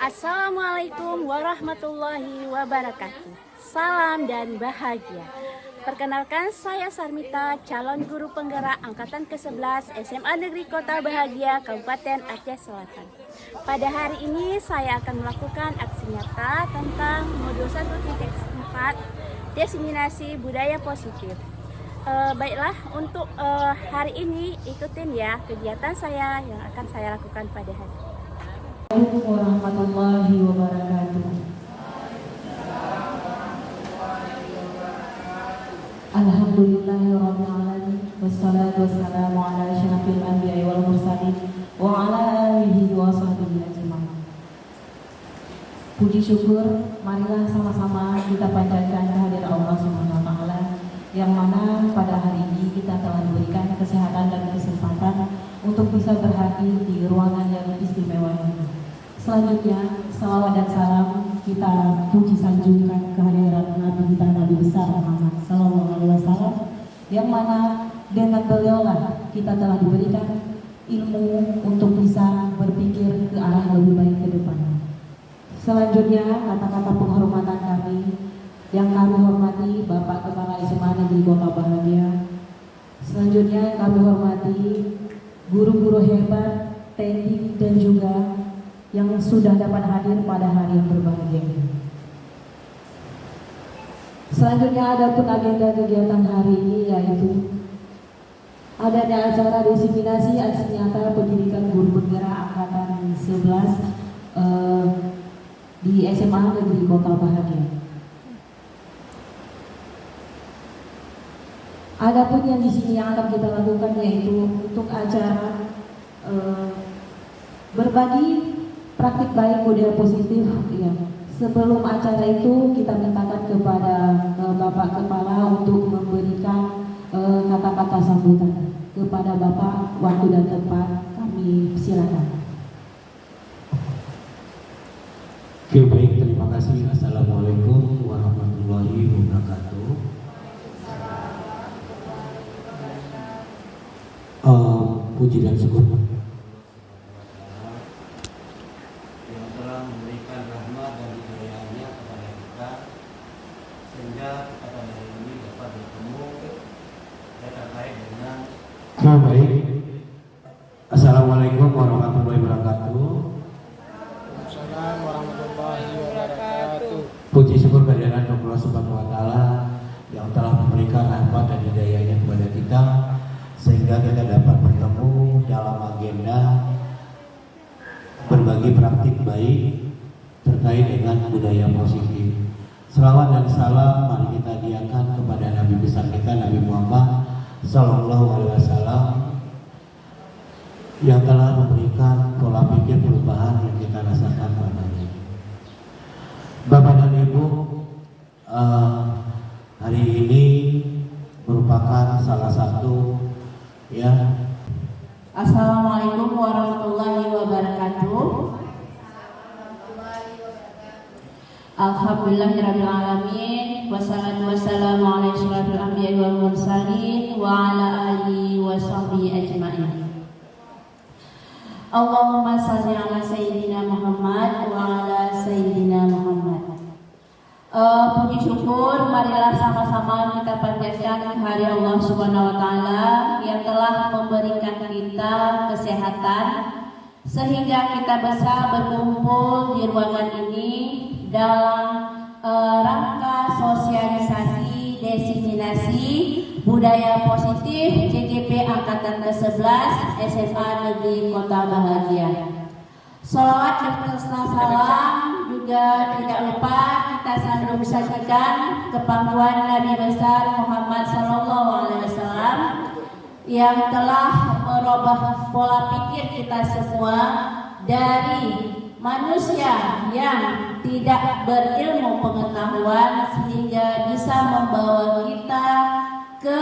Assalamualaikum warahmatullahi wabarakatuh. Salam dan bahagia. Perkenalkan, saya Sarmita, calon guru penggerak angkatan ke-11 SMA Negeri Kota Bahagia, Kabupaten Aceh Selatan. Pada hari ini saya akan melakukan aksi nyata tentang modul 1.4 diseminasi budaya positif. Baiklah, untuk hari ini ikutin ya kegiatan saya yang akan saya lakukan pada hari ini. Assalamualaikum warahmatullahi wabarakatuh. Alhamdulillahirabbil alamin wassalatu wassalamu ala asyrafil anbiya'i wal mursalin wa ala alihi wa sahbihi ajmain. Puji syukur marilah sama-sama kita panjatkan kehadirat Allah Subhanahu wa taala yang mana pada hari ini kita telah diberikan kesehatan dan kesempatan untuk bisa berhadir di ruangan yang istimewa ini. Selanjutnya, salawat dan salam kita puji sanjungkan kehadirat Nabi kita, Nabi besar Muhammad Sallallahu Alaihi Wasallam, yang mana dengan beliaulah kita telah diberikan ilmu untuk bisa berpikir ke arah yang lebih baik ke depan. Selanjutnya, kata-kata penghormatan kami yang kami hormati Bapak Kepala SMA Negeri Kota Bahagia. Selanjutnya kami hormati guru-guru hebat, teknik dan juga yang sudah dapat hadir pada hari yang berbahagia ini. Selanjutnya ada pun agenda kegiatan hari ini, yaitu adanya acara diseminasi aksi nyata pendidikan guru penggerak angkatan 11 di SMA Negeri Kota Bahagia. Adapun yang di sini yang akan kita lakukan yaitu untuk acara berbagi praktik baik budaya positif. Ya. Sebelum acara itu kita mintakan kepada Bapak Kepala untuk memberikan kata-kata sambutan kepada Bapak. Waktu dan tempat kami silakan. Oke, baik, terima kasih. Assalamualaikum warahmatullahi wabarakatuh. Puji dan syukur yang telah memberikan rahmat dan hidayahnya kepada kita sehingga kita pada hari ini dapat bertemu terkait dengan baik. Assalamualaikum warahmatullahi wabarakatuh. Assalamualaikum warahmatullahi wabarakatuh. Puji syukur kehadirat Allah Subhanahu wa taala yang telah memberikan rahmat dan hidayahnya kepada kita sehingga kita dapat bertemu dalam agenda berbagi praktik baik terkait dengan budaya positif. Selawat dan salam mari kita hadiahkan kepada Nabi besar kita, Nabi Muhammad Sallallahu Alaihi Wasallam, yang telah memberikan pola pikir perubahan yang kita rasakan padanya. Bapak dan Ibu, hari ini merupakan salah satu Assalamualaikum warahmatullahi wabarakatuh. Alhamdulillahirabbil alamin wassalatu wassalamu ala asyrafil anbiya'i wal mursalin wa ala alihi wa sahbihi ajmain. Allahumma shalli ala sayyidina Muhammad wa ala sayyidina Muhammad. Puji syukur marilah sama-sama kita panjatkan kehadirat Allah Subhanahu wa taala yang telah memberikan kita kesehatan sehingga kita bisa berkumpul di ruangan ini dalam rangka sosialisasi diseminasi budaya positif CGP angkatan ke-11 SMA Negeri Kota Bahagia. Salawat dan salam juga tidak lupa kita sambung sajikan kepangkuan Nabi besar Muhammad Sallallahu Alaihi Wasallam yang telah merubah pola pikir kita semua dari manusia yang tidak berilmu pengetahuan sehingga bisa membawa kita ke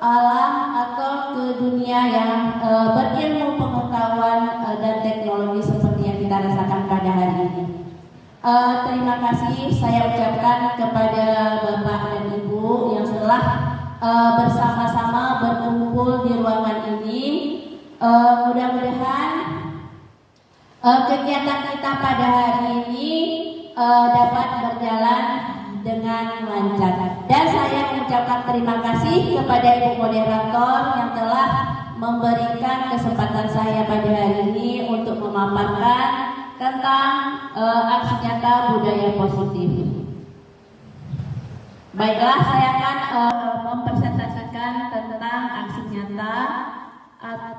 alam atau ke dunia yang berilmu pengetahuan dan teknologi seperti yang kita rasakan pada hari ini. Terima kasih saya ucapkan kepada Bapak dan Ibu yang telah bersama-sama berkumpul di ruangan ini. Mudah-mudahan kegiatan kita pada hari ini dapat berjalan dengan lancar. Dan saya mengucapkan terima kasih kepada Ibu Moderator yang telah memberikan kesempatan saya pada hari ini untuk memaparkan tentang aksi nyata budaya positif. Baiklah, saya akan mempresentasikan tentang aksi nyata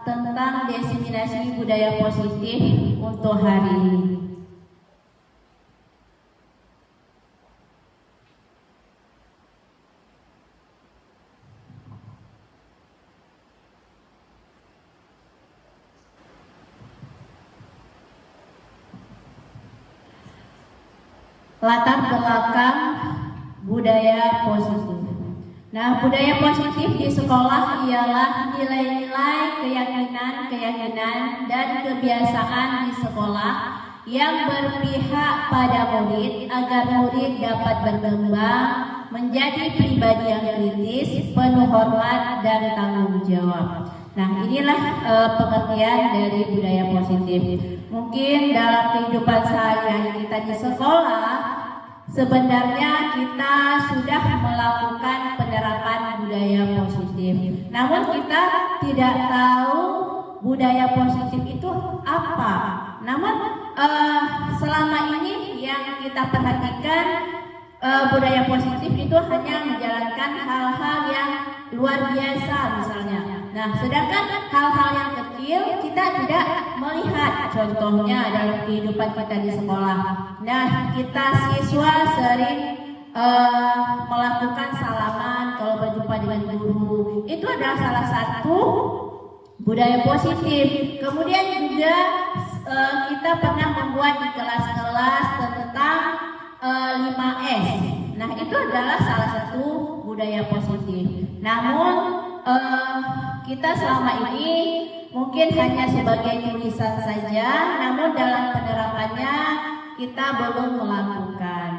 tentang diseminasi budaya positif untuk hari ini. Latar belakang budaya positif. Nah, budaya positif di sekolah ialah nilai-nilai, keyakinan, dan kebiasaan di sekolah yang berpihak pada murid agar murid dapat berkembang menjadi pribadi yang kritis, penuh hormat, dan tanggung jawab. Nah, inilah pengertian dari budaya positif. Mungkin dalam kehidupan sehari-hari kita di sekolah, sebenarnya kita sudah melakukan penerapan budaya positif. Namun kita tidak tahu budaya positif itu apa. Namun selama ini yang kita perhatikan, budaya positif itu hanya menjalankan hal-hal yang luar biasa misalnya. Nah, sedangkan hal-hal yang kecil kita tidak melihat, contohnya dalam kehidupan kita di sekolah. Nah, kita siswa sering melakukan salaman kalau berjumpa dengan guru. Itu adalah salah satu budaya positif. Kemudian juga kita pernah membuat di kelas-kelas tentang 5S. Nah, itu adalah salah satu budaya positif. Namun kita selama ini mungkin hanya sebagai tulisan saja, namun dalam penerapannya kita belum melakukan.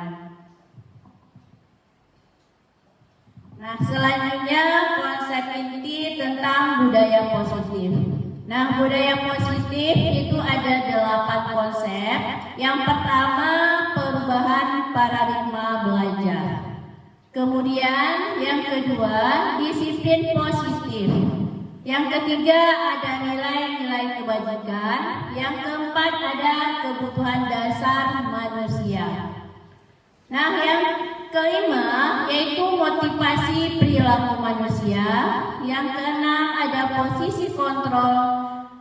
Nah, selanjutnya konsep inti tentang budaya positif. Nah, budaya positif itu ada 8 konsep. Yang pertama, perubahan paradigma belajar. Kemudian yang kedua, disiplin positif. Yang ketiga, ada nilai-nilai kebajikan. Yang keempat, ada kebutuhan dasar manusia. Nah, yang kelima yaitu motivasi perilaku manusia. Yang keenam, ada posisi kontrol.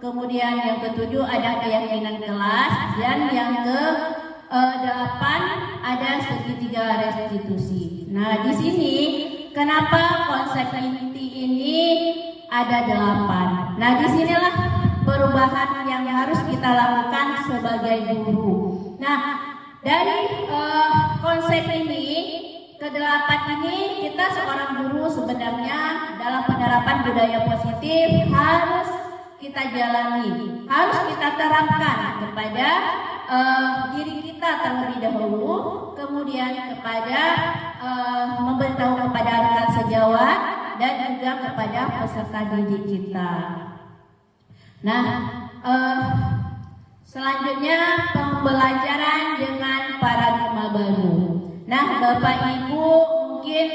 Kemudian yang ketujuh, ada keyakinan kelas. Dan yang ke-8 ada segitiga restitusi. Nah, di sini kenapa konsep inti ini ada 8? Nah, disinilah perubahan yang harus kita lakukan sebagai guru. Nah, dari konsep ini ke-8 ini kita seorang guru sebenarnya dalam penerapan budaya positif harus kita jalani, harus kita terapkan kepada diri kita terlebih dahulu, kemudian kepada memberitahu kepada rekan sejawat dan juga kepada peserta didik kita. Nah, selanjutnya pembelajaran dengan paradigma baru. Nah, Bapak Ibu mungkin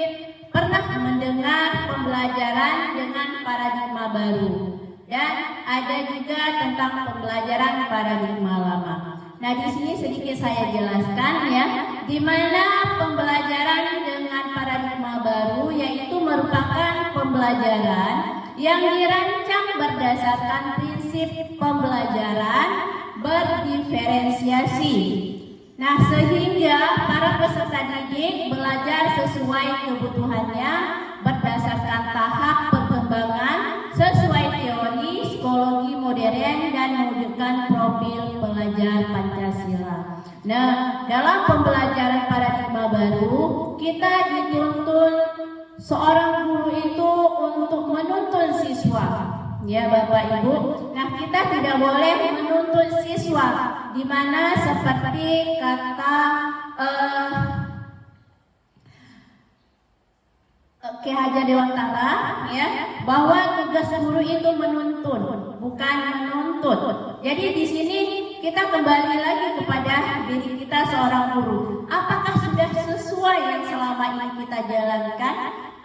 pernah mendengar pembelajaran dengan paradigma baru dan ada juga tentang pembelajaran paradigma lama. Nah, di sini sedikit saya jelaskan ya, di mana pembelajaran dengan paradigma baru yaitu merupakan pembelajaran yang dirancang berdasarkan prinsip pembelajaran berdiferensiasi. Nah, sehingga para peserta didik belajar sesuai kebutuhannya berdasarkan tahap perkembangan sesuai teori psikologi modern dan mewujudkan profil pelajar Pancasila. Nah, dalam pembelajaran paradigma baru, kita dituntut seorang guru itu untuk menuntun siswa. Ya, Bapak Ibu. Nah, kita tidak boleh menuntun siswa di mana seperti kata Ki Hajar Dewantara ya, bahwa tugas guru itu menuntun, bukan menuntut. Jadi di sini kita kembali lagi kepada diri kita seorang guru. Apakah sudah sesuai yang selama ini kita jalankan,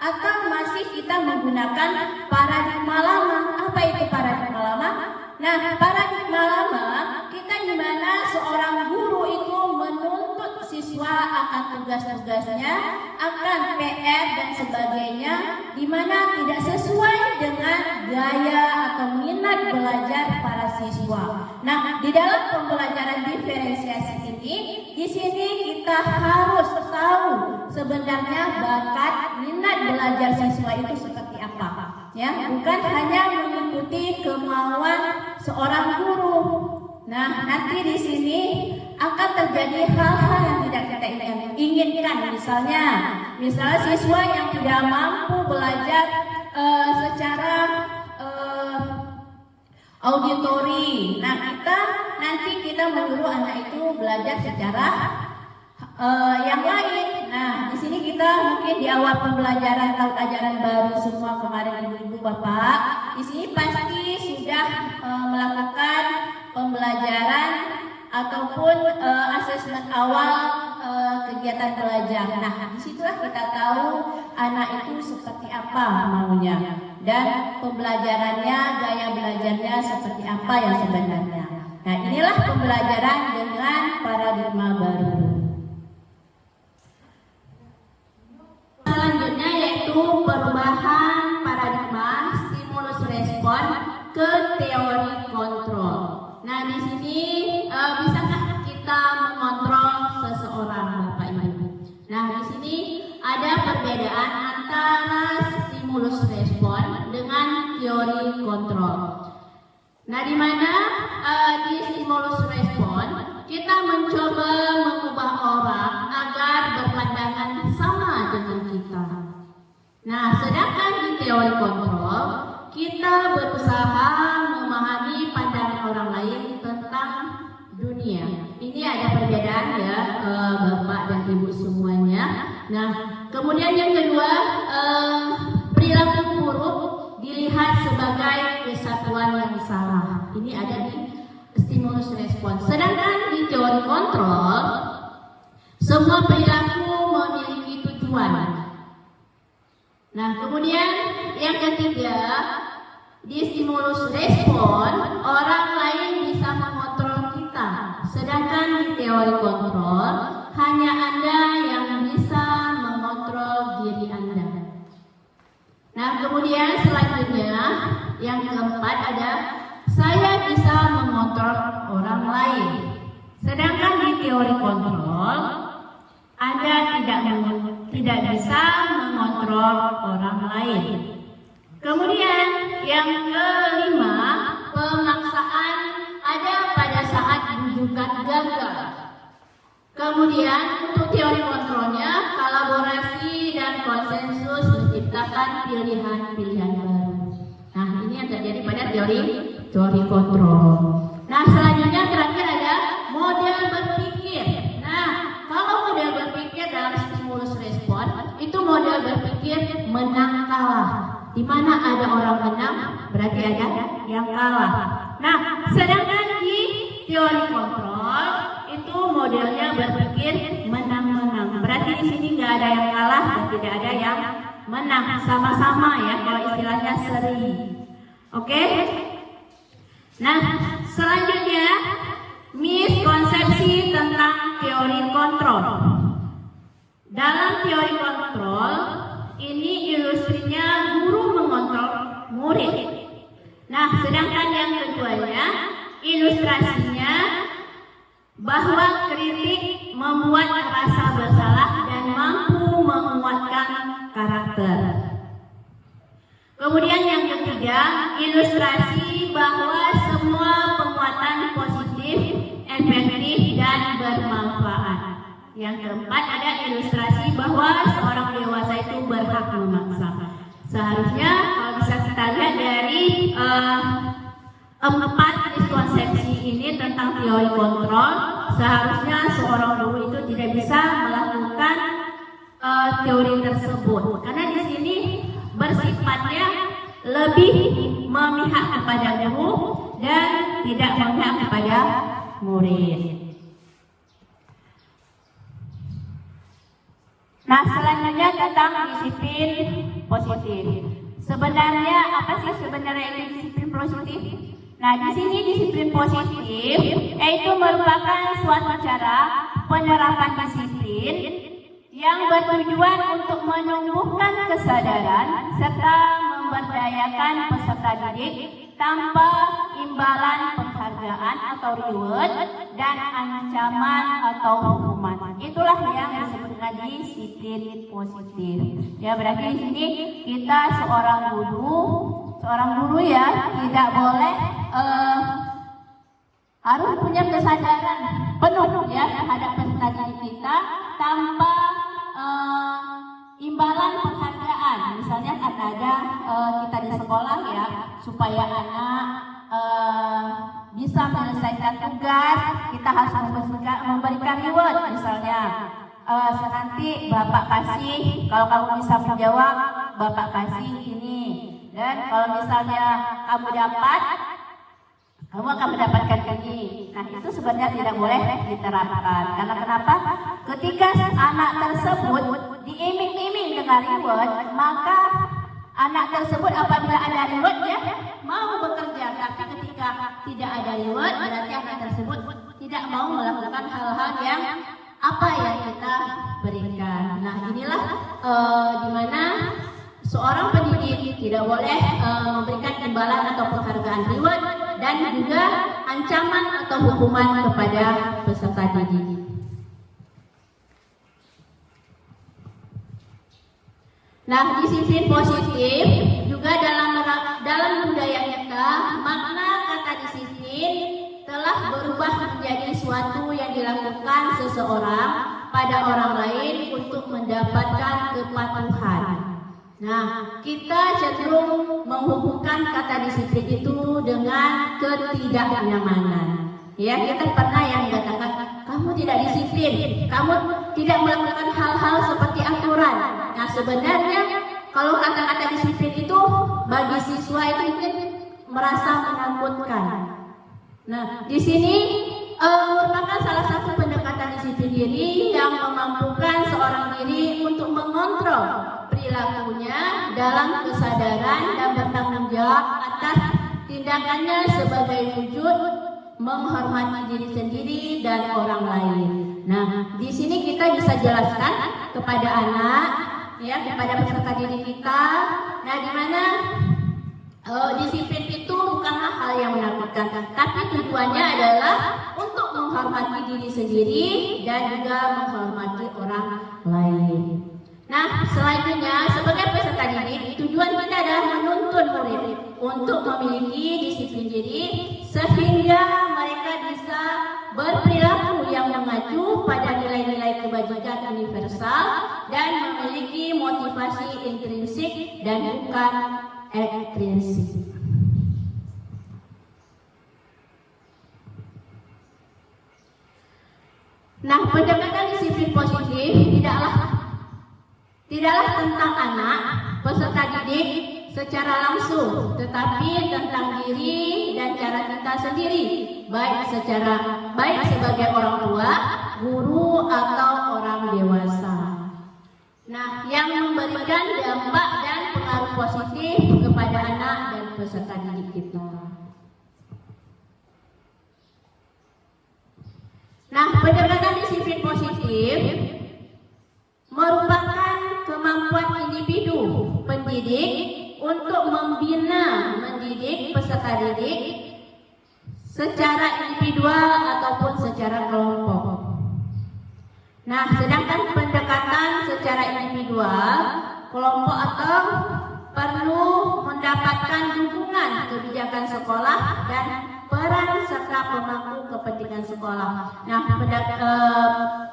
atau masih kita menggunakan paradigma lama? Apa itu paradigma lama? Nah, paradigma lama kita di mana seorang guru itu menuntut siswa akan tugas-tugasnya, akan PR dan sebagainya, di mana tidak sesuai dengan gaya atau minat belajar para siswa. Nah, di dalam pembelajaran diferensiasi ini, di sini kita harus tahu sebenarnya bakat minat belajar siswa itu seperti apa. Ya, bukan hanya mengikuti kemauan seorang guru. Nah, nanti di sini akan terjadi hal-hal yang tidak kita inginkan. Misalnya siswa yang tidak mampu belajar secara auditori. Nah, kita menyuruh anak itu belajar secara yang lain. Nah, di sini kita mungkin di awal pembelajaran tahun ajaran baru semua kemarin ibu-ibu bapak, di sini pasti sudah melakukan pembelajaran ataupun asesmen awal kegiatan belajar. Nah, disitulah kita tahu anak itu seperti apa maunya dan pembelajarannya, gaya belajarnya seperti apa yang sebenarnya. Nah, inilah pembelajaran dengan paradigma baru. Selanjutnya yaitu perubahan paradigma stimulus respon ke teori kontrol. Nah, di sini bisakah kita mengontrol seseorang, Bapak Ibu? Nah, di sini ada perbedaan antara stimulus respon dengan teori kontrol. Nah, di mana di stimulus respon kita mencoba mengubah orang agar berpandangan sama dengan kita. Nah, sedangkan di teori kontrol kita berusaha memahami pandangan orang lain tentang dunia. Ini ada perbedaan ya, Bapak dan Ibu semuanya. Nah, kemudian yang kedua, perilaku buruk dilihat sebagai kesatuan yang salah. Ini ada di stimulus respon. Sedangkan di teori kontrol, semua perilaku memiliki tujuan. Nah, kemudian yang ketiga, di stimulus respon, orang lain bisa mengontrol kita. Sedangkan di teori kontrol, hanya Anda yang bisa mengontrol diri Anda. Nah, kemudian selanjutnya, yang keempat ada, saya bisa mengontrol orang lain. Sedangkan di teori kontrol, Anda tidak bisa mengontrol orang lain. Kemudian yang kelima, pemaksaan ada pada saat bujukan gagal. Kemudian untuk teori kontrolnya, kolaborasi dan konsensus menciptakan pilihan-pilihan baru. Nah, ini yang terjadi pada teori kontrol. Nah, selanjutnya terakhir ada model berpikir. Nah, kalau model berpikir dalam stimulus respon, itu model berpikir menang kalah. Di mana ada orang menang, berarti ada yang kalah. Nah, sedangkan di teori kontrol itu modelnya berpikir menang-menang. Berarti di sini nggak ada yang kalah dan tidak ada yang menang, sama-sama ya, kalau istilahnya seri. Oke? Nah, selanjutnya miskonsepsi tentang teori kontrol. Dalam teori kontrol ini ilustrinya guru mengontrol murid. Nah, sedangkan yang keduanya ilustrasinya bahwa kritik membuat rasa bersalah dan mampu menguatkan karakter. Kemudian yang ketiga, ilustrasi bahwa semua penguatan positif, efektif dan bermanfaat. Yang keempat ada ilustrasi bahwa seorang dewasa itu berhak memaksa. Seharusnya kalau bisa kita lihat dari empat miskonsepsi ini tentang teori kontrol, seharusnya seorang guru itu tidak bisa melakukan teori tersebut, karena di sini bersifatnya lebih memihak kepada guru dan tidak memihak kepada murid. Nah, selanjutnya tentang disiplin positif. Sebenarnya apa sih sebenarnya itu disiplin positif? Nah, di sini disiplin positif yaitu merupakan suatu cara penerapan disiplin yang bertujuan untuk menumbuhkan kesadaran serta memberdayakan peserta didik tanpa imbalan penghargaan atau reward dan ancaman atau hukuman. Itulah yang disebut dengan disiplin positif. Ya, berarti di sini kita seorang guru ya tidak boleh harus punya kesadaran penuh ya terhadap peserta didik kita tanpa imbalan penghargaan. Misalnya ada kita di sekolah ya supaya anak bisa menyelesaikan tugas, kita harus memberikan reward. Misalnya nanti bapak kasih, kalau kamu bisa menjawab bapak kasih ini, dan kalau misalnya kamu dapat, kamu akan mendapatkan ini. Nah, itu sebenarnya tidak boleh diterapkan. Karena kenapa? Ketika anak tersebut diiming-iming dengan reward, maka anak tersebut apabila ada reward ya mau bekerja. Tapi ketika tidak ada reward, berarti anak tersebut tidak mau melakukan hal-hal yang apa yang kita berikan. Nah, inilah di mana seorang pendidik tidak boleh memberikan imbalan atau penghargaan reward dan juga ancaman atau hukuman kepada peserta didik. Nah, disiplin positif juga dalam budaya kita, makna kata disiplin telah berubah menjadi suatu yang dilakukan seseorang pada orang lain untuk mendapatkan kepatuhan. Nah, kita cenderung menghubungkan kata disiplin itu dengan ketidaknyamanan. Ya, kita pernah yang dikatakan, kamu tidak disiplin, kamu tidak melakukan hal-hal seperti aturan. Nah, sebenarnya kalau kata-kata disiplin itu bagi siswa itu merasa menakutkan. Nah, di sini merupakan salah satu pendekatan disiplin diri yang memampukan seorang diri untuk mengontrol perilakunya dalam kesadaran dan bertanggung jawab atas tindakannya sebagai wujud menghormati diri sendiri dan orang lain. Nah, di sini kita bisa jelaskan kepada anak, ya, kepada peserta didik kita. Nah, di mana disiplin itu bukanlah hal yang menakutkan, tapi tujuannya adalah untuk menghormati diri sendiri dan juga menghormati orang lain. Nah, selanjutnya sebagai peserta didik, tujuan kita adalah menuntun murid untuk memiliki disiplin diri sehingga mereka bisa berperilaku yang mengacu pada nilai-nilai kebajikan universal dan memiliki motivasi intrinsik dan bukan ekstrinsik. Nah, pendekatan disiplin positif tidaklah tentang anak peserta didik secara langsung, tetapi tentang diri dan cara kita sendiri, baik sebagai orang tua, guru atau orang dewasa. Nah, yang memberikan dampak dan pengaruh positif kepada anak dan peserta didik kita. Nah, pendekatan disiplin positif merupakan kemampuan individu pendidik untuk mendidik peserta didik secara individual ataupun secara kelompok. Nah, sedangkan pendekatan secara individual, kelompok atau perlu mendapatkan dukungan kebijakan sekolah dan peran serta pemangku kepentingan sekolah. Nah,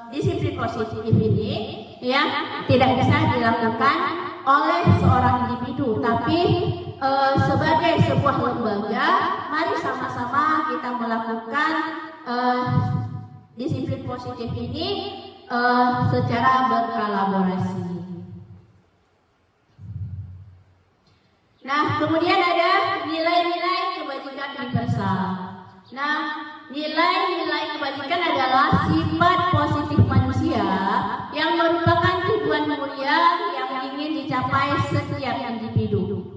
disiplin positif ini ya tidak bisa dilakukan oleh seorang individu, tapi sebagai sebuah lembaga, mari sama-sama kita melakukan disiplin positif ini secara berkolaborasi. Nah, kemudian ada nilai-nilai kebajikan universal. Nah, nilai-nilai kebajikan adalah sifat positif manusia yang merupakan tujuan mulia yang ingin dicapai setiap individu.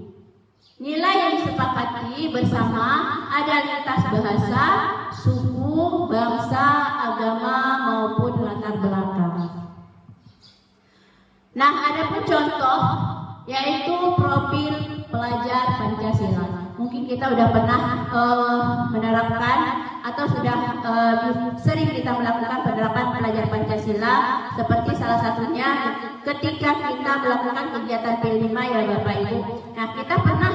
Nilai yang disepakati bersama ada lintas bahasa, suku, bangsa, agama maupun latar belakang. Nah, ada pun contoh yaitu profil pelajar Pancasila. Mungkin kita sudah pernah menerapkan atau sudah sering kita melakukan penerapan pelajar Pancasila, seperti salah satunya ketika kita melakukan kegiatan P5 ya Bapak Ibu. Nah, kita pernah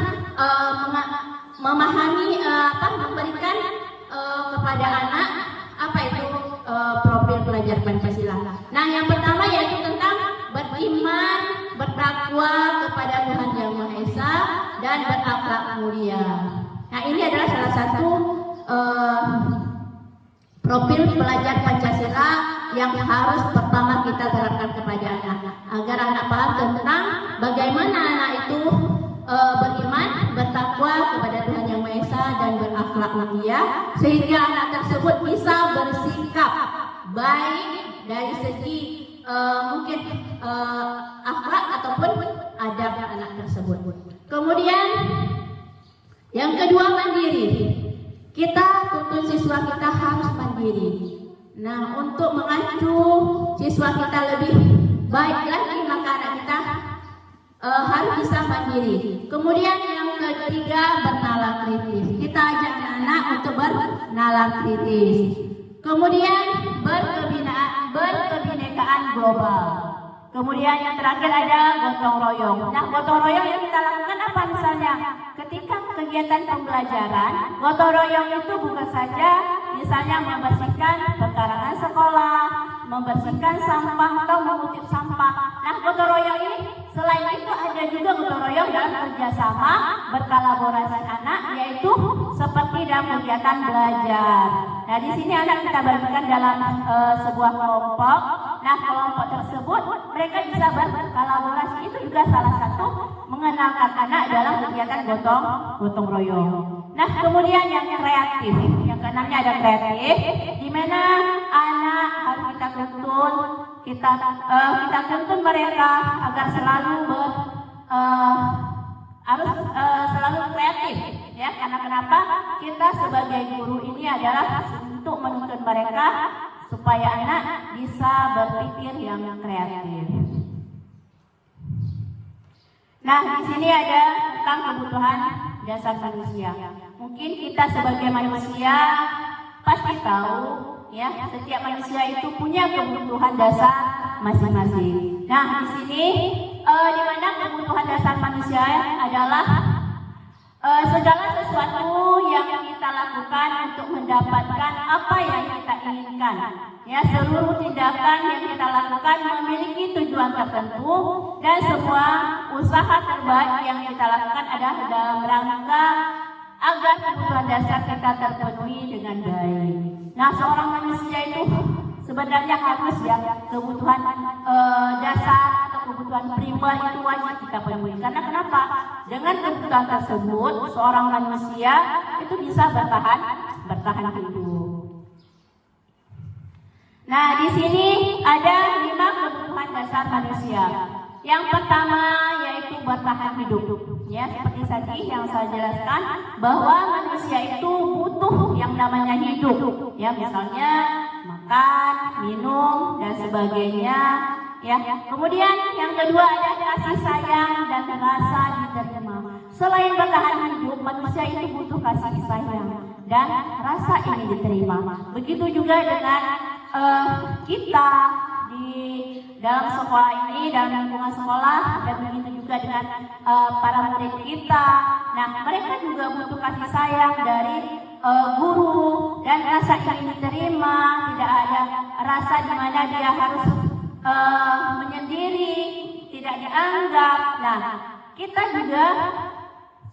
memahami memberikan kepada anak apa itu profil pelajar Pancasila. Nah, yang pertama yaitu tentang beriman, bertakwa kepada Tuhan Yang Maha Esa dan berakhlak mulia. Nah, ini adalah salah satu profil pelajar Pancasila yang harus pertama kita terapkan kepada anak, agar anak paham tentang bagaimana anak itu beriman, bertakwa kepada Tuhan Yang Maha Esa dan berakhlak mulia, sehingga anak tersebut bisa bersikap baik dari segi mungkin akhlak ataupun adab anak tersebut. Kemudian yang kedua, mandiri. Kita tuntut siswa kita harus mandiri. Nah, untuk mengacu siswa kita lebih baik lagi, maka anak kita harus bisa mandiri. Kemudian yang ketiga, bernalar kritis. Kita ajak anak untuk bernalar kritis. Kemudian berkebinekaan global. Kemudian yang terakhir ada gotong royong. Nah, gotong royong yang kita lakukan apa misalnya? Ketika kegiatan pembelajaran, gotong royong itu bukan saja misalnya membersihkan pekarangan sekolah, membersihkan sampah atau mengutip sampah. Nah, gotong royong ini selain itu ada juga gotong royong dalam kerjasama berkolaborasi anak, yaitu seperti dalam kegiatan belajar. Nah, di sini anak kita bagikan dalam sebuah kelompok. Nah, kelompok tersebut mereka bisa berkolaborasi. Itu juga salah satu mengenalkan anak dalam kegiatan gotong royong. Nah, kemudian yang kreatif, yang keenamnya ada kreatif, di mana anak harus kita tuntun mereka agar selalu selalu kreatif, ya. Karena kenapa? Kita sebagai guru ini adalah untuk menuntun mereka supaya anak bisa berpikir yang kreatif. Nah, di sini ada tentang kebutuhan dasar manusia. Mungkin kita sebagai manusia pasti tahu, ya, setiap manusia itu punya kebutuhan dasar masing-masing. Nah, di sini di mana kebutuhan dasar manusia adalah segala sesuatu yang kita lakukan untuk mendapatkan apa yang kita inginkan. Ya, seluruh tindakan yang kita lakukan memiliki tujuan tertentu, dan semua usaha terbaik yang kita lakukan adalah dalam rangka agar kebutuhan dasar kita terpenuhi dengan baik. Nah, seorang manusia itu sebenarnya harus kebutuhan dasar atau kebutuhan primer itu wajib kita penuhi. Karena kenapa? Dengan kebutuhan tersebut seorang manusia itu bisa bertahan hidup. Nah, di sini ada 5 kebutuhan dasar manusia. Yang pertama yaitu bertahan hidup. Ya, seperti tadi yang saya jelaskan bahwa manusia itu butuh yang namanya hidup. Ya, misalnya makan, minum dan sebagainya. Ya, kemudian yang kedua ada kasih sayang dan rasa diterima. Selain bertahan hidup, manusia itu butuh kasih sayang dan rasa ingin diterima. Begitu juga dengan kita di dalam sekolah ini, dalam lingkungan sekolah, dan begitu juga dengan para murid kita. Nah, mereka juga butuh kasih sayang dari guru dan rasa ingin diterima. Tidak ada rasa di mana dia harus menyendiri, tidak dianggap. Nah, kita juga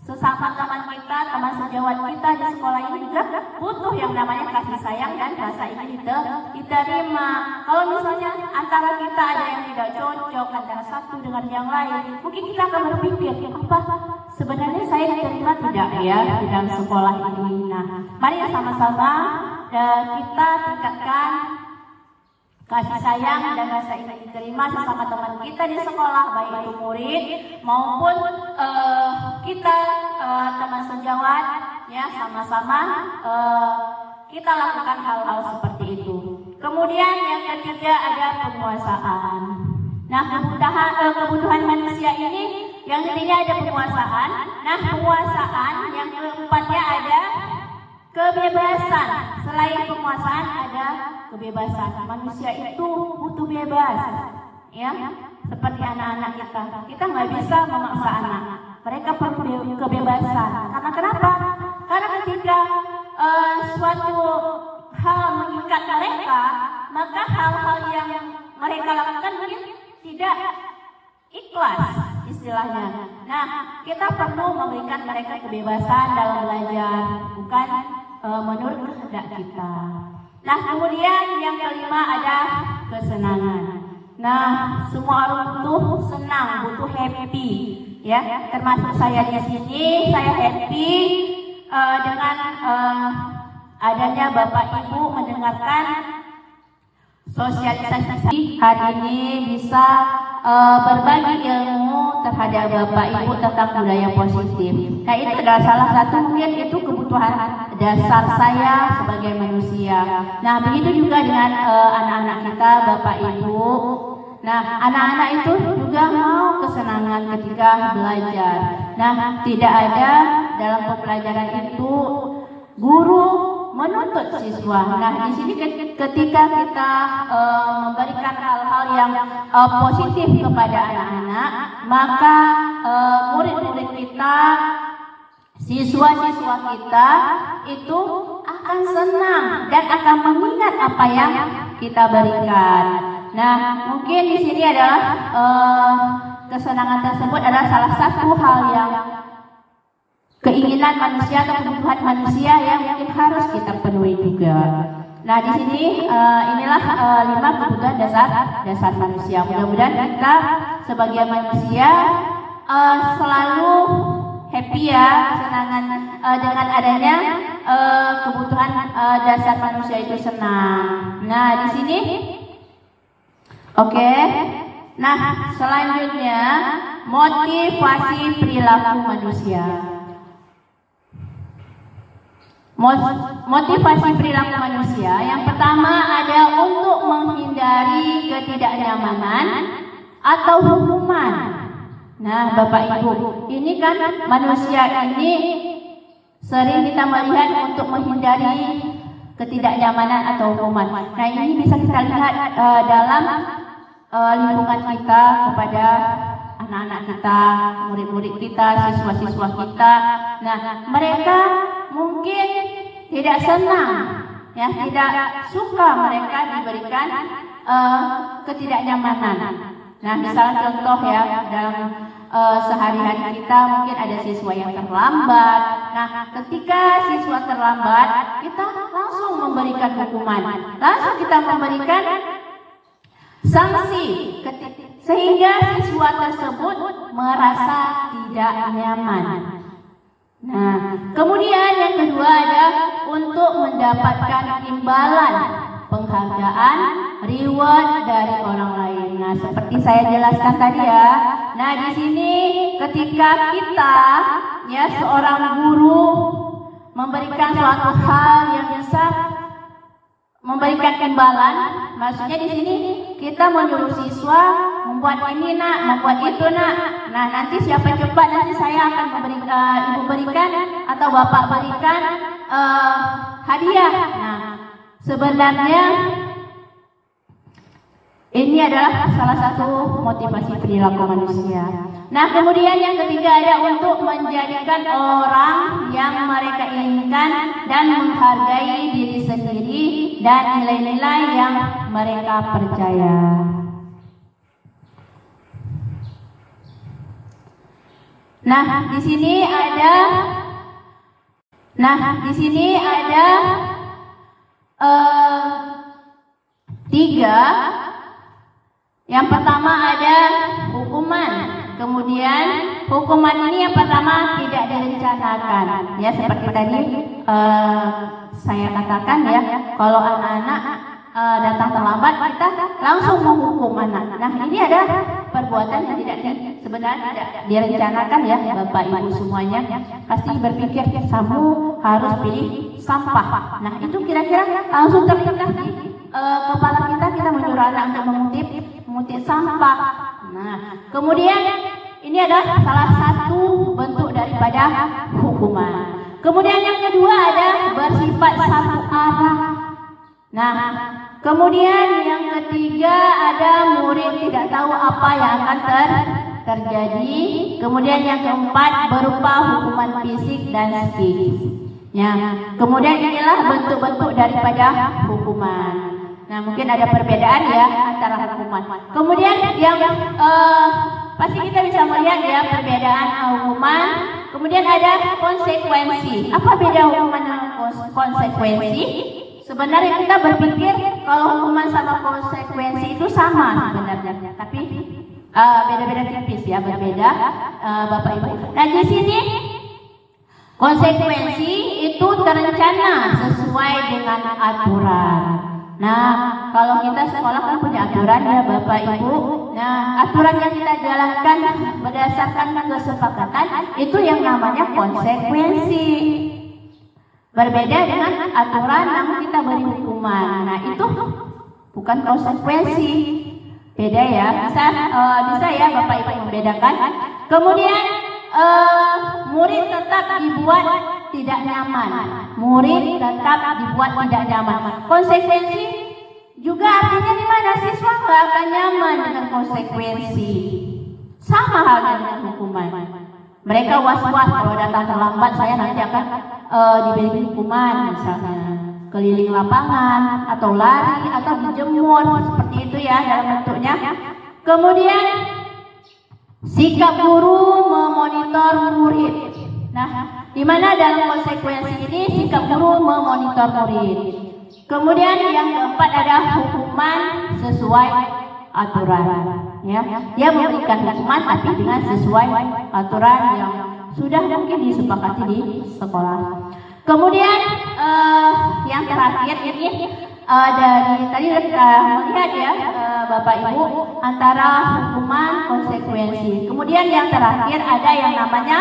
sesama teman kita, teman sejawat kita di sekolah ini juga butuh yang namanya kasih sayang dan rasa ingin diterima. Kalau misalnya antara kita ada yang tidak cocok antara satu dengan yang lain, mungkin kita akan berpikir, apa sebenarnya saya diterima tidak ya di dalam sekolah ini. Nah, Mari sama-sama kita tingkatkan kasih sayang dan rasa ingin diterima sesama teman kita di sekolah, baik itu murid maupun kita teman sejawat, ya, sama-sama kita lakukan hal-hal seperti itu. Kemudian yang ketiga ada penguasaan. Nah, kebutuhan manusia ini yang intinya ada penguasaan. Nah, penguasaan yang keempatnya ada kebebasan. Selain penguasaan ada kebebasan. Manusia itu butuh bebas, ya. Seperti anak-anak kita. Kita nggak bisa memaksa anak. Mereka perlu kebebasan. Karena kenapa? Karena ketika suatu hal mengikat mereka, maka hal-hal yang mereka lakukan mungkin tidak ikhlas istilahnya. Nah, kita perlu memberikan mereka kebebasan dalam belajar, bukan menurut kehendak kita. Nah, kemudian yang kelima ada kesenangan. Nah, semua orang butuh senang, butuh happy, ya. Termasuk saya di sini, saya happy dengan adanya Bapak Ibu mendengarkan sosialisasi hari ini, bisa berbagi ilmu terhadap Bapak Ibu tentang budaya positif. Nah, itu adalah salah satu mungkin itu kebutuhan dasar saya sebagai manusia. Nah, begitu juga dengan anak-anak kita, Bapak Ibu. Nah, anak-anak itu juga mau kesenangan ketika belajar. Nah, tidak ada dalam pembelajaran itu guru menuntut siswa. Nah, di sini ketika kita memberikan hal-hal yang positif kepada anak-anak, maka murid-murid kita, siswa-siswa kita itu akan senang dan akan mengingat apa yang kita berikan. Nah, mungkin di sini adalah kesenangan tersebut adalah salah satu hal yang keinginan manusia atau kebutuhan manusia yang mungkin harus kita penuhi juga. Nah, di sini inilah 5 kebutuhan dasar manusia. Mudah-mudahan kita sebagai manusia selalu happy, ya, kesenangan dengan adanya kebutuhan dasar manusia itu senang. Nah, di sini oke. Nah, selanjutnya motivasi perilaku manusia. Motivasi perilaku manusia yang pertama ada untuk menghindari ketidaknyamanan atau hukuman. Nah, Bapak Ibu, ini kan manusia ini sering kita melihat untuk menghindari ketidaknyamanan atau hukuman. Nah, ini bisa kita lihat dalam lingkungan kita, kepada anak-anak kita, murid-murid kita, siswa-siswa kita. Nah, mereka mungkin tidak senang, ya, tidak suka mereka diberikan ketidaknyamanan. Nah, misalnya contoh, ya, dalam sehari-hari kita mungkin ada siswa yang terlambat. Nah, ketika siswa terlambat, kita langsung memberikan hukuman, langsung kita memberikan sanksi, sehingga siswa tersebut merasa tidak nyaman. Nah, kemudian yang kedua ada untuk mendapatkan imbalan, penghargaan, reward dari orang lain. Nah, seperti saya jelaskan tadi, ya. Nah, di sini ketika kita, ya, seorang guru memberikan suatu hal yang bisa memberikan imbalan, maksudnya di sini kita menyuruh siswa membuat ini, nak, membuat itu, nak. Nah, nanti siapa cepat, nanti saya akan memberikan, ibu berikan atau bapak berikan hadiah. Nah, sebenarnya ini adalah salah satu motivasi perilaku manusia. Nah, kemudian yang ketiga ada untuk menjadikan orang yang mereka inginkan dan menghargai diri sendiri dan nilai-nilai yang mereka percaya. Nah, di sini ada 3. Yang pertama ada hukuman, kemudian hukuman ini yang pertama tidak direncanakan. Ya seperti tadi saya katakan ya, kalau anak-anak datang terlambat kita langsung menghukum anak. Nah ini ada perbuatan yang sebenarnya tidak direncanakan ya Bapak Ibu semuanya. Pasti berpikir kamu harus pilih sampah. Nah itu kira-kira langsung terlintas di kepala kita menyuruh anak untuk mengutip sampah. Nah kemudian ini adalah salah satu bentuk daripada hukuman. Kemudian yang kedua ada bersifat satu arah. Nah, kemudian yang ketiga ada murid tidak tahu apa yang akan terjadi. Kemudian yang keempat berupa hukuman fisik dan psikis. Ya, kemudian inilah bentuk-bentuk daripada hukuman. Nah, mungkin ada perbedaan ya antara hukuman. Kemudian yang pasti kita bisa melihat ya perbedaan hukuman. Kemudian ada konsekuensi. Apa beda hukuman dan konsekuensi? Sebenarnya kita berpikir kalau hukuman sama konsekuensi itu sama sebenarnya, tapi beda-beda tipis ya, berbeda Bapak Ibu. Nah di sini konsekuensi itu terencana sesuai dengan aturan. Nah kalau kita sekolah kan punya aturan ya Bapak Ibu. Nah aturan yang kita jalankan berdasarkan kesepakatan itu yang namanya konsekuensi. Berbeda dengan aturan namun kita beri hukuman. Nah itu bukan konsekuensi. Beda ya. Bisa ya Bapak Ibu membedakan. Kemudian murid tetap dibuat tidak nyaman. Murid tetap dibuat tidak nyaman. Konsekuensi juga artinya di mana siswa nggak akan nyaman dengan konsekuensi. Sama halnya dengan hukuman. Mereka was-was kalau datang terlambat saya nanti akan diberi hukuman, misalnya keliling lapangan atau lari atau dijemur seperti itu ya dalam bentuknya. Kemudian sikap guru memonitor murid. Nah, di mana dalam konsekuensi ini sikap guru memonitor murid. Kemudian yang keempat ada hukuman sesuai aturan. Ya, dia memberikan hukuman tapi dengan sesuai aturan yang sudah mungkin disepakati di sekolah. Kemudian yang terakhir ini dari tadi kita melihat ya Bapak Ibu antara hukuman konsekuensi. Kemudian yang terakhir ada yang namanya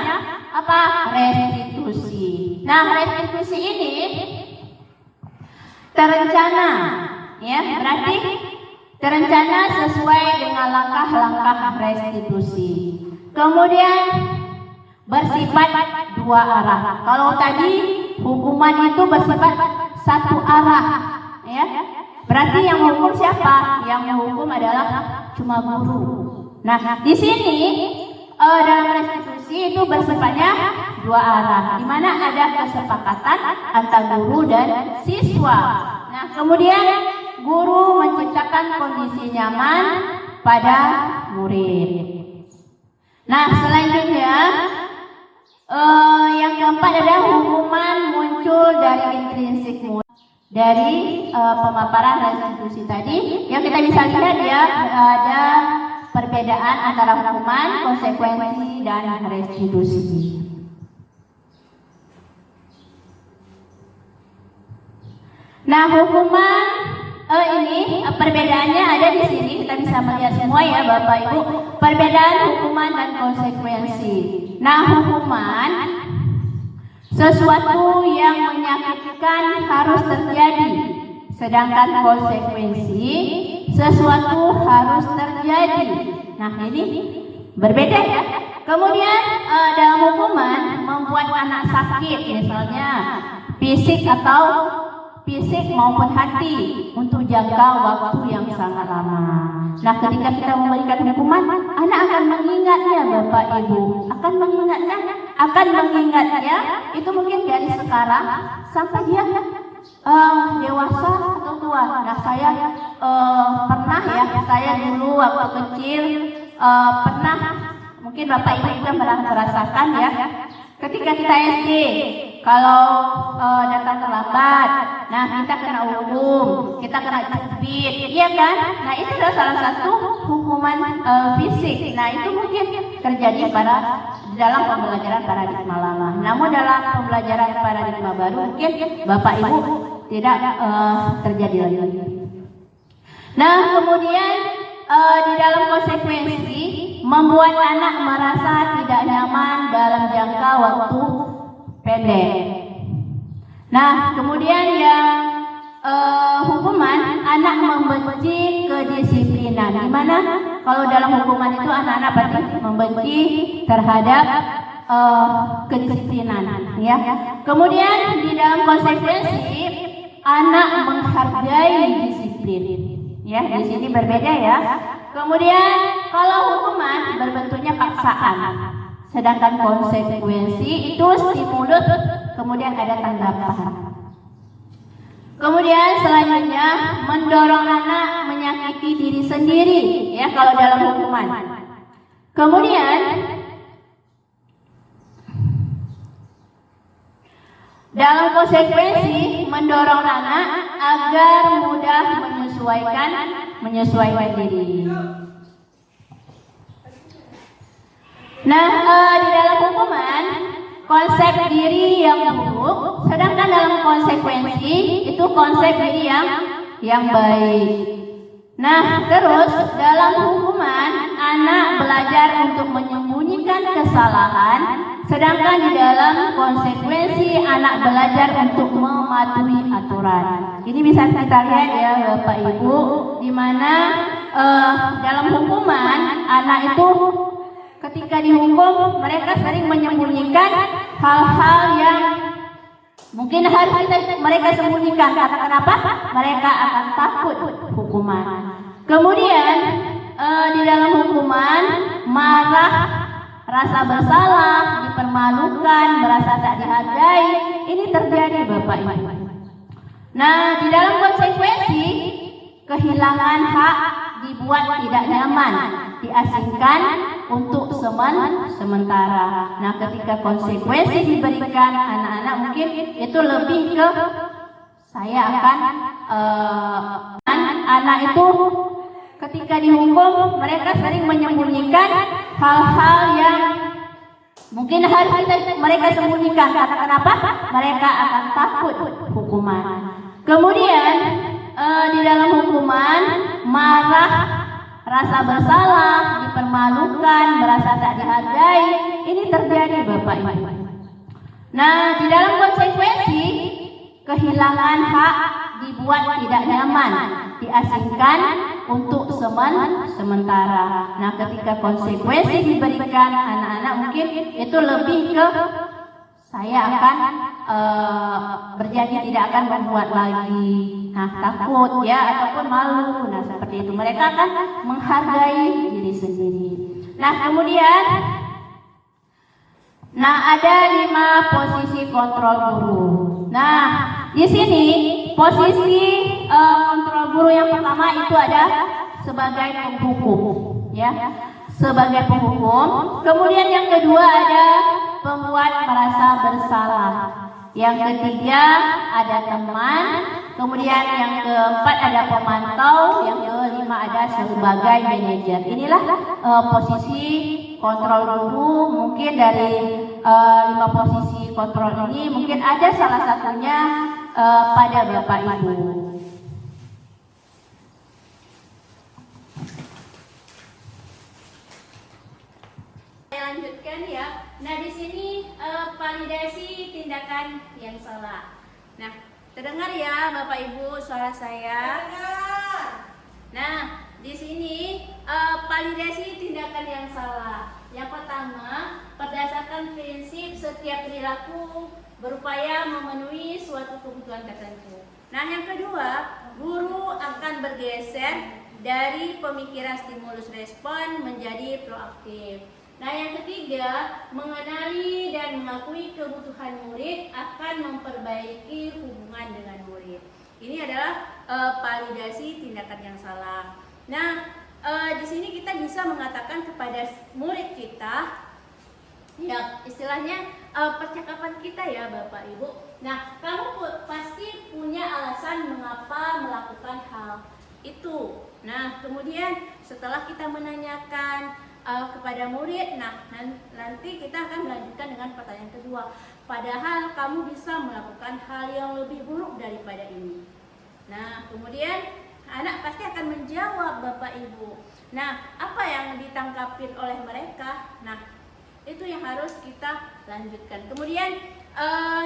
apa? Restitusi. Nah restitusi ini terencana ya, berarti terencana sesuai dengan langkah-langkah restitusi. Kemudian bersifat dua arah. Kalau tadi hukuman itu bersifat satu arah, ya. Berarti yang menghukum siapa? Yang menghukum adalah cuma guru. Nah, di sini dalam restitusi itu bersifatnya dua arah, di mana ada kesepakatan antara guru dan siswa. Nah, kemudian guru menciptakan kondisi nyaman pada murid. Nah, selanjutnya yang keempat adalah hukuman muncul dari intrinsik murid. Dari pemaparan restitusi tadi, yang kita bisa lihat ya ada perbedaan antara hukuman, konsekuensi, dan restitusi. Nah, hukuman ini perbedaannya ada di sini, kita bisa melihat semua ya Bapak Ibu, perbedaan hukuman dan konsekuensi. Nah, hukuman sesuatu yang menyakitkan harus terjadi, sedangkan konsekuensi sesuatu harus terjadi. Nah, ini berbeda ya. Kemudian dalam hukuman membuat anak sakit, misalnya fisik maupun hati untuk jangka waktu yang sangat lama. Nah, ketika kita memberikan hukuman, anak akan mengingatnya Bapak Ibu, akan mengingatnya itu mungkin dari sekarang sampai dia dewasa atau tua. Nah, saya pernah ya, saya dulu waktu kecil pernah, mungkin Bapak Ibu juga pernah merasakan ya, ketika kita SD, kalau datang terlambat, nah kita kena hukum, kita kena cubit, iya kan? Nah itu adalah salah satu hukuman fisik. Nah itu mungkin terjadi di dalam pembelajaran paradigma lama. Namun dalam pembelajaran paradigma baru mungkin Bapak Ibu tidak terjadi lagi. Nah, kemudian di dalam konsekuensi membuat anak merasa tidak nyaman dalam jangka waktu pendek. Nah, kemudian yang hukuman anak membenci kedisiplinan. Gimana? Kalau dalam hukuman itu anak-anak pasti membenci terhadap kedisiplinan, ya. Kemudian di dalam konsekuensi anak menghargai disiplin. Ya, di sini berbeda ya. Kemudian kalau hukuman berbentuknya paksaan, sedangkan konsekuensi itu stimulus, kemudian ada tanggapan. Kemudian selanjutnya mendorong anak menyakiti diri sendiri, ya kalau dalam hukuman. Kemudian dalam konsekuensi mendorong anak agar mudah menyesuaikan diri. Nah, di dalam hukuman konsep diri yang buruk, sedangkan dalam konsekuensi itu konsep diri yang baik. Nah, terus dalam hukuman anak belajar untuk menyembunyikan kesalahan, sedangkan di dalam konsekuensi anak belajar untuk mematuhi aturan. Ini bisa kita lihat ya Bapak Ibu, di mana dalam hukuman anak itu ketika dihukum mereka sering menyembunyikan hal-hal yang mungkin harus mereka sembunyikan. Karena kenapa? Mereka akan takut hukuman. Kemudian di dalam hukuman marah, rasa bersalah, dipermalukan, merasa tak dihargai, ini terjadi Bapak Ibu. Nah, di dalam konsekuensi kehilangan hak, dibuat tidak nyaman, diasingkan untuk sementara. Nah, ketika konsekuensi diberikan anak-anak mungkin itu lebih ke saya akan anak itu ketika dihukum mereka sering menyembunyikan hal-hal yang mungkin harus mereka sembunyikan. Karena kenapa? Mereka akan takut hukuman. Kemudian di dalam hukuman marah, rasa bersalah, dipermalukan, merasa tak dihargai, ini terjadi Bapak Ibu. Nah, di dalam konsekuensi kehilangan hak, dibuat tidak nyaman, diasingkan untuk sementara. Nah, ketika konsekuensi diberikan anak-anak mungkin itu lebih ke saya akan berjanji tidak akan membuat lagi. Nah, takut ya ataupun malu. Nah, seperti itu mereka akan menghargai diri sendiri. Nah, kemudian ada 5 posisi kontrol guru. Nah, di sini posisi kontrol guru yang pertama itu ada sebagai penghukum, ya, sebagai penghukum. Kemudian yang kedua ada pembuat merasa bersalah. Yang ketiga ada teman. Kemudian yang keempat ada pemantau. Yang kelima ada sebagai manajer. Inilah posisi kontrol guru. Mungkin dari 5 posisi kontrol ini mungkin ada salah satunya pada Bapak Ibu. Saya lanjutkan ya. Nah, di sini validasi tindakan yang salah. Nah, terdengar ya Bapak Ibu suara saya? Terdengar. Nah, di sini validasi tindakan yang salah. Yang pertama, berdasarkan prinsip setiap perilaku berupaya memenuhi suatu kebutuhan tertentu. Nah, yang kedua, guru akan bergeser dari pemikiran stimulus respon menjadi proaktif. Nah, yang ketiga, mengenali dan mengakui kebutuhan murid akan memperbaiki hubungan dengan murid. Ini adalah validasi tindakan yang salah. Nah, di sini kita bisa mengatakan kepada murid kita, ya istilahnya percakapan kita ya Bapak Ibu. Nah, kamu pasti punya alasan mengapa melakukan hal itu. Nah, kemudian setelah kita menanyakan kepada murid. Nah, nanti kita akan melanjutkan dengan pertanyaan kedua. Padahal kamu bisa melakukan hal yang lebih buruk daripada ini. Nah, kemudian anak pasti akan menjawab Bapak Ibu. Nah, apa yang ditangkapin oleh mereka? Nah, itu yang harus kita lanjutkan. Kemudian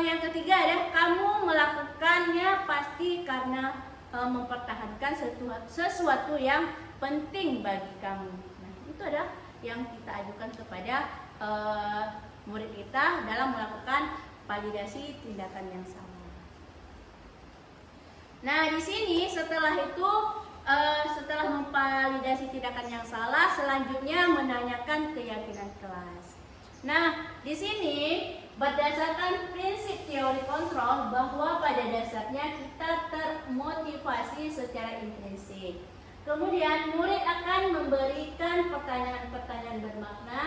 yang ketiga adalah kamu melakukannya pasti karena mempertahankan sesuatu yang penting bagi kamu. Nah, itu adalah yang kita ajukan kepada murid kita dalam melakukan validasi tindakan yang sama. Nah, di sini setelah itu setelah memvalidasi tindakan yang salah, selanjutnya menanyakan keyakinan kelas. Nah, di sini berdasarkan prinsip teori kontrol bahwa pada dasarnya kita termotivasi secara intrinsik. Kemudian murid akan memberikan pertanyaan-pertanyaan bermakna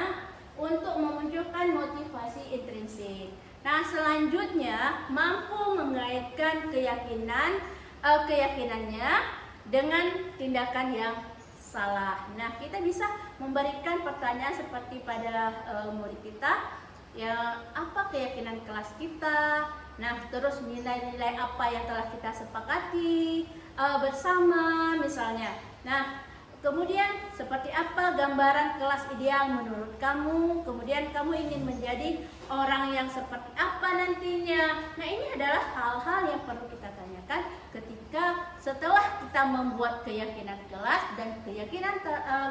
untuk memunculkan motivasi intrinsik. Nah, selanjutnya mampu mengaitkan keyakinannya dengan tindakan yang salah. Nah, kita bisa memberikan pertanyaan seperti pada murid kita, ya, apa keyakinan kelas kita. Nah, terus nilai-nilai apa yang telah kita sepakati bersama misalnya. Nah, kemudian seperti apa gambaran kelas ideal menurut kamu? Kemudian kamu ingin menjadi orang yang seperti apa nantinya? Nah, ini adalah hal-hal yang perlu kita tanyakan ketika setelah kita membuat keyakinan kelas dan keyakinan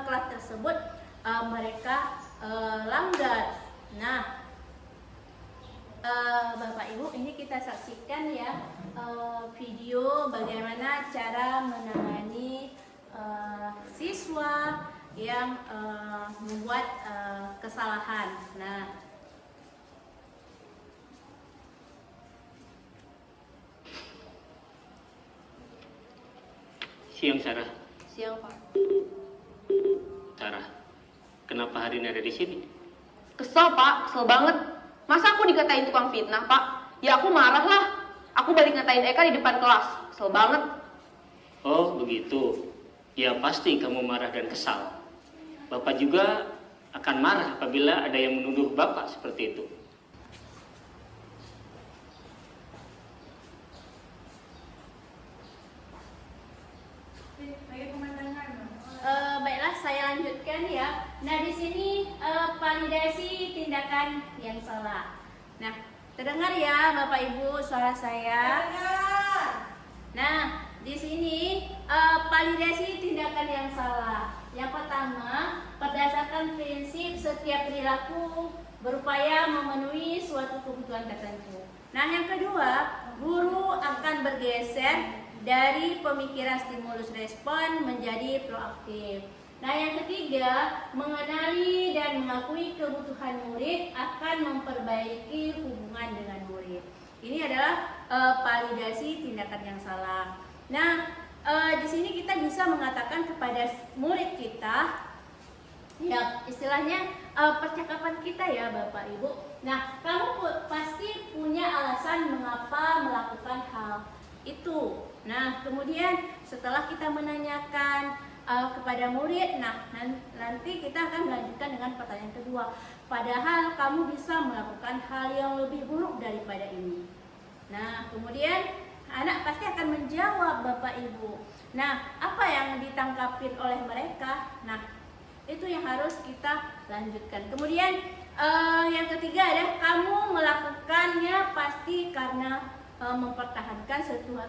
kelas tersebut mereka langgar. Nah, Bapak Ibu, ini kita saksikan ya video bagaimana cara menangani siswa yang membuat kesalahan. Nah, siang Sarah. Siang, Pak. Sarah, kenapa hari ini ada di sini? Kesel, Pak. Kesel banget. Masa aku dikatain tukang fitnah, Pak? Ya aku marah lah. Aku balik ngatain Eka di depan kelas. Kesel banget. Oh, begitu. Ya pasti kamu marah dan kesal. Bapak juga akan marah apabila ada yang menuduh Bapak seperti itu. Baiklah, saya lanjutkan ya. Nah, di sini validasi tindakan yang salah. Nah, terdengar ya Bapak Ibu suara saya? Terdengar. Nah, di sini validasi tindakan yang salah. Yang pertama, berdasarkan prinsip setiap perilaku berupaya memenuhi suatu kebutuhan tertentu. Nah, yang kedua, guru akan bergeser dari pemikiran stimulus respon menjadi proaktif. Nah, yang ketiga, mengenali dan mengakui kebutuhan murid akan memperbaiki hubungan dengan murid. Ini adalah validasi tindakan yang salah. Nah, di sini kita bisa mengatakan kepada murid kita, ya istilahnya percakapan kita ya Bapak Ibu. Nah, kamu pasti punya alasan mengapa melakukan hal itu. Nah, kemudian setelah kita menanyakan kepada murid, nah nanti kita akan melanjutkan dengan pertanyaan kedua. Padahal kamu bisa melakukan hal yang lebih buruk daripada ini. Nah, kemudian anak pasti akan menjawab Bapak Ibu. Nah, apa yang ditangkapin oleh mereka? Nah, itu yang harus kita lanjutkan. Kemudian yang ketiga adalah kamu melakukannya pasti karena mempertahankan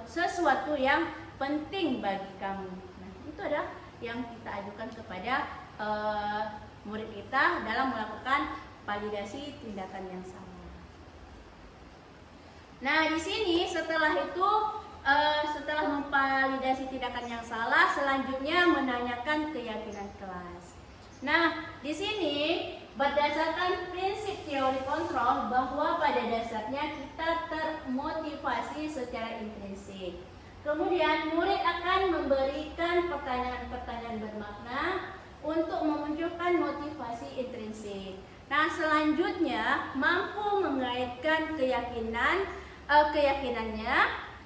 sesuatu yang penting bagi kamu. Nah, itu adalah yang kita ajukan kepada murid kita dalam melakukan validasi tindakan yang sama. Nah, di sini setelah itu setelah memvalidasi tindakan yang salah, selanjutnya menanyakan keyakinan kelas. Nah, di sini berdasarkan prinsip teori kontrol bahwa pada dasarnya kita termotivasi secara intrinsik. Kemudian murid akan memberikan pertanyaan-pertanyaan bermakna untuk memunculkan motivasi intrinsik. Nah, selanjutnya mampu mengaitkan keyakinannya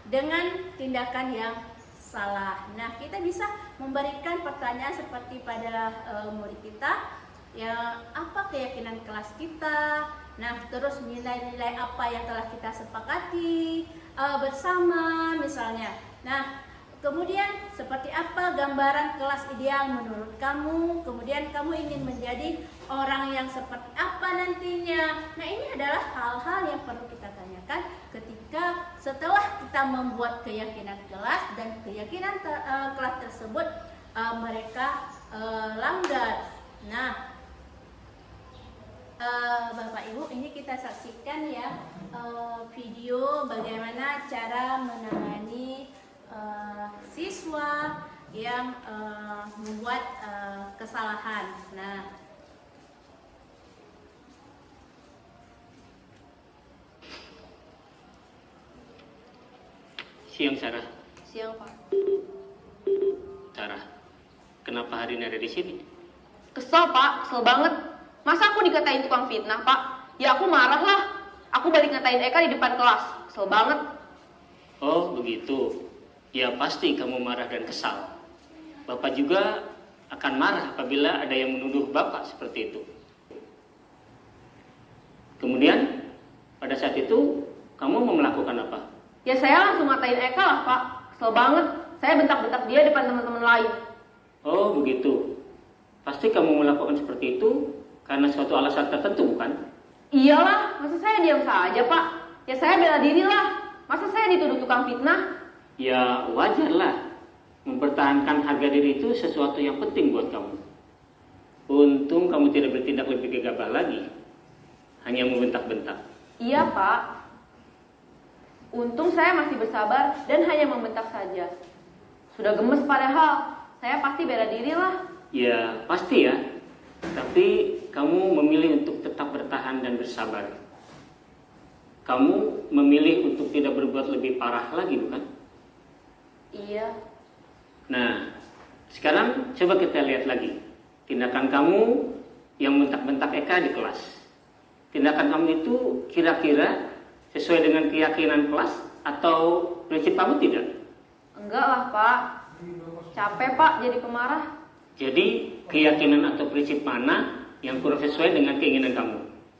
dengan tindakan yang salah. Nah, kita bisa memberikan pertanyaan seperti pada murid kita, ya apa keyakinan kelas kita. Nah, terus nilai-nilai apa yang telah kita sepakati bersama misalnya. Nah, kemudian seperti apa gambaran kelas ideal menurut kamu? Kemudian kamu ingin menjadi orang yang seperti apa nantinya? Nah, ini adalah hal-hal yang perlu kita tanyakan ketika setelah kita membuat keyakinan kelas dan keyakinan kelas tersebut mereka langgar. Nah, Bapak Ibu, ini kita saksikan ya video bagaimana cara menangani siswa yang membuat kesalahan. Nah, Siang Sarah. Siang, Pak. Sarah, kenapa hari ini ada di sini? Kesel, Pak. Kesel banget. Masa aku dikatain tukang fitnah, Pak? Ya aku marah lah. Aku balik ngatain Eka di depan kelas. Kesel banget. Oh, begitu. Ya pasti kamu marah dan kesal. Bapak juga akan marah apabila ada yang menuduh Bapak seperti itu. Kemudian, pada saat itu, kamu mau melakukan apa? Ya saya langsung ngatain Eka lah, Pak. Kesel banget. Saya bentak-bentak dia depan teman-teman lain. Oh, begitu. Pasti kamu melakukan seperti itu karena suatu alasan tertentu, bukan? Iyalah, masa saya diam saja, Pak? Ya saya bela diri lah. Masa saya dituduh tukang fitnah? Ya, wajarlah. Mempertahankan harga diri itu sesuatu yang penting buat kamu. Untung kamu tidak bertindak lebih gegabah lagi. Hanya membentak-bentak. Iya, Pak. Untung saya masih bersabar dan hanya membentak saja. Sudah gemes padahal. Saya pasti bela diri lah. Ya, pasti ya. Tapi kamu memilih untuk tetap bertahan dan bersabar. Kamu memilih untuk tidak berbuat lebih parah lagi, bukan? Iya. Nah, sekarang coba kita lihat lagi. Tindakan kamu yang bentak-bentak Eka di kelas. Tindakan kamu itu kira-kira sesuai dengan keyakinan kelas atau prinsip kamu tidak? Enggak lah, Pak. Capek, Pak, jadi pemarah. Jadi, keyakinan atau prinsip mana yang kurang sesuai dengan keinginan kamu?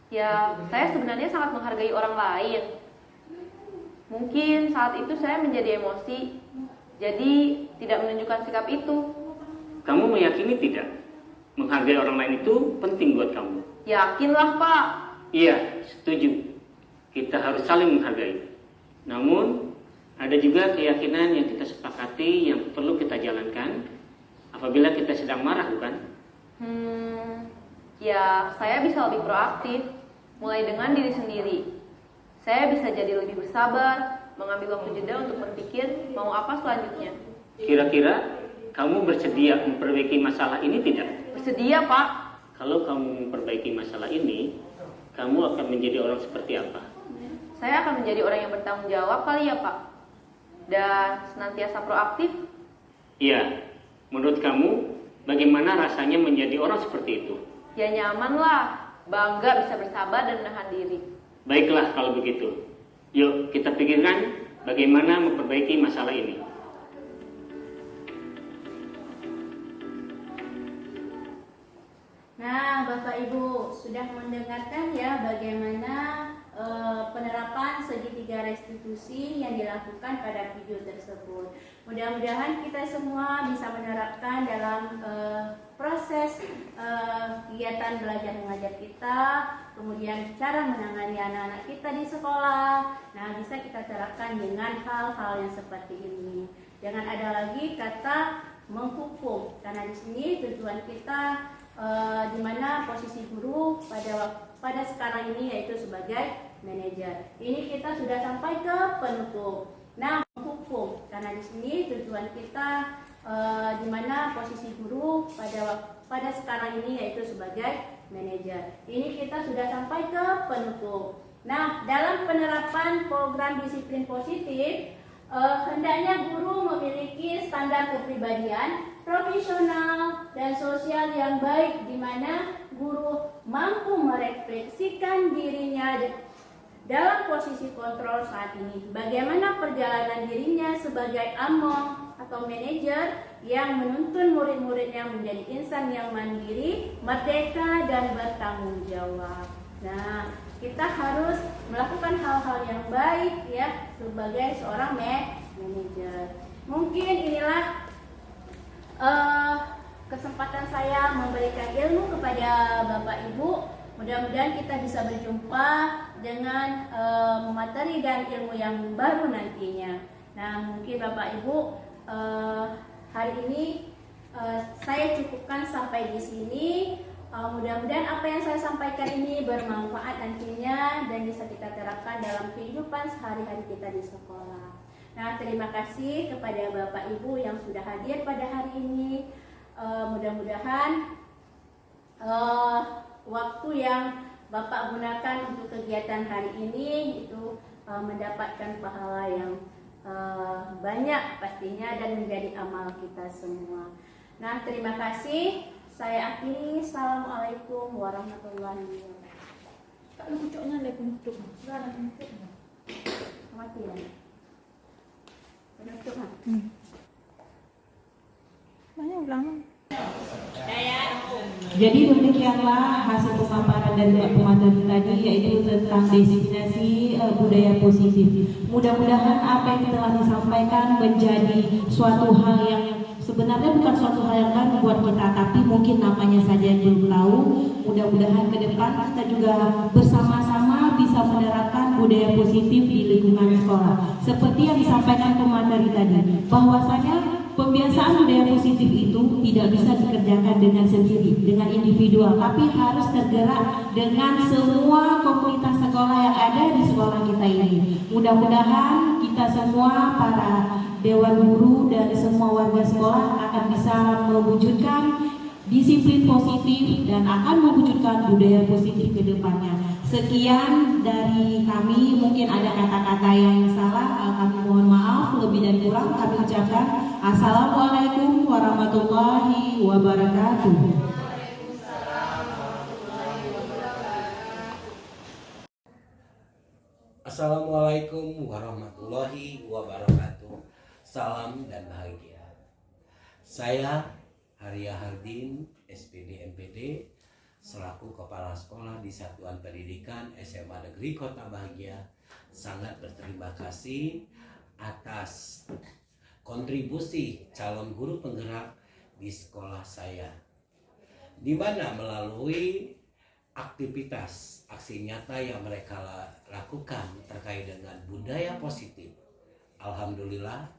Ya, saya sebenarnya sangat menghargai orang lain. Mungkin saat itu saya menjadi emosi, jadi tidak menunjukkan sikap itu. Kamu meyakini tidak? Menghargai orang lain itu penting buat kamu. Yakinlah, Pak. Iya, setuju. Kita harus saling menghargai. Namun, ada juga keyakinan yang kita sepakati yang perlu kita jalankan apabila kita sedang marah, bukan? Ya, saya bisa lebih proaktif, mulai dengan diri sendiri. Saya bisa jadi lebih bersabar, mengambil waktu jeda untuk berpikir mau apa selanjutnya. Kira-kira kamu bersedia memperbaiki masalah ini tidak? Bersedia, Pak. Kalau kamu memperbaiki masalah ini, kamu akan menjadi orang seperti apa? Saya akan menjadi orang yang bertanggung jawab kali ya, Pak. Dan senantiasa proaktif. Iya, menurut kamu bagaimana rasanya menjadi orang seperti itu? Ya nyaman lah, bangga bisa bersabar dan menahan diri. Baiklah kalau begitu. Yuk kita pikirkan bagaimana memperbaiki masalah ini. Nah, Bapak Ibu sudah mendengarkan ya bagaimana penerapan segitiga restitusi yang dilakukan pada video tersebut. Mudah-mudahan kita semua bisa menerapkan dalam proses kegiatan belajar mengajar kita, kemudian cara menangani anak-anak kita di sekolah. Nah, bisa kita terapkan dengan hal-hal yang seperti ini. Jangan ada lagi kata menghukum, karena di sini tujuan kita di mana posisi guru pada sekarang ini yaitu sebagai manajer. Ini kita sudah sampai ke penutup. Nah, hukum karena di sini tujuan kita di mana posisi guru pada sekarang ini yaitu sebagai manajer. Ini kita sudah sampai ke penutup. Nah, dalam penerapan program disiplin positif, hendaknya guru memiliki standar kepribadian profesional dan sosial yang baik, di mana guru mampu merefleksikan dirinya dalam posisi kontrol saat ini. Bagaimana perjalanan dirinya sebagai among atau manajer yang menuntun murid-muridnya menjadi insan yang mandiri, merdeka, dan bertanggung jawab. Nah, kita harus melakukan hal-hal yang baik ya sebagai seorang manajer. Mungkin inilah kesempatan saya memberikan ilmu kepada Bapak Ibu. Mudah-mudahan kita bisa berjumpa dengan materi dan ilmu yang baru nantinya. Nah, mungkin Bapak Ibu hari ini saya cukupkan sampai di sini. Mudah-mudahan apa yang saya sampaikan ini bermanfaat nantinya dan bisa kita terapkan dalam kehidupan sehari-hari kita di sekolah. Nah, terima kasih kepada Bapak Ibu yang sudah hadir pada hari ini. Mudah-mudahan waktu yang Bapak gunakan untuk kegiatan hari ini itu mendapatkan pahala yang banyak pastinya dan menjadi amal kita semua. Nah, terima kasih. Saya akhiri. Assalamualaikum warahmatullahi wabarakatuh. Kak, lu kucuknya lagi untuk. Sekarang untuk. Mati ya. Untuk mah. Banyak ulang. Jadi demikianlah hasil pemaparan dari Pak Pemateri tadi, yaitu tentang designasi budaya positif. Mudah-mudahan apa yang telah disampaikan menjadi suatu hal yang sebenarnya bukan suatu hal yang baru buat kita, tapi mungkin namanya saja yang belum tahu. Mudah-mudahan ke depan kita juga bersama-sama bisa menerapkan budaya positif di lingkungan sekolah. Seperti yang disampaikan pemateri tadi, bahwasanya pembiasaan budaya positif itu tidak bisa dikerjakan dengan sendiri, dengan individual, tapi harus tergerak dengan semua komunitas sekolah yang ada di sekolah kita ini. Mudah-mudahan kita semua, para dewan guru dan semua warga sekolah akan bisa mewujudkan disiplin positif dan akan mewujudkan budaya positif ke depannya. Sekian dari kami, mungkin ada kata-kata yang salah, kami mohon maaf, lebih dan kurang kami ucapkan Assalamualaikum warahmatullahi wabarakatuh. Assalamualaikum warahmatullahi wabarakatuh. Salam dan bahagia. Saya Haria Hardin, SPD MPD, selaku Kepala Sekolah di Satuan Pendidikan SMA Negeri Kota Bahagia, sangat berterima kasih atas kontribusi calon guru penggerak di sekolah saya, di mana melalui aktivitas aksi nyata yang mereka lakukan terkait dengan budaya positif, alhamdulillah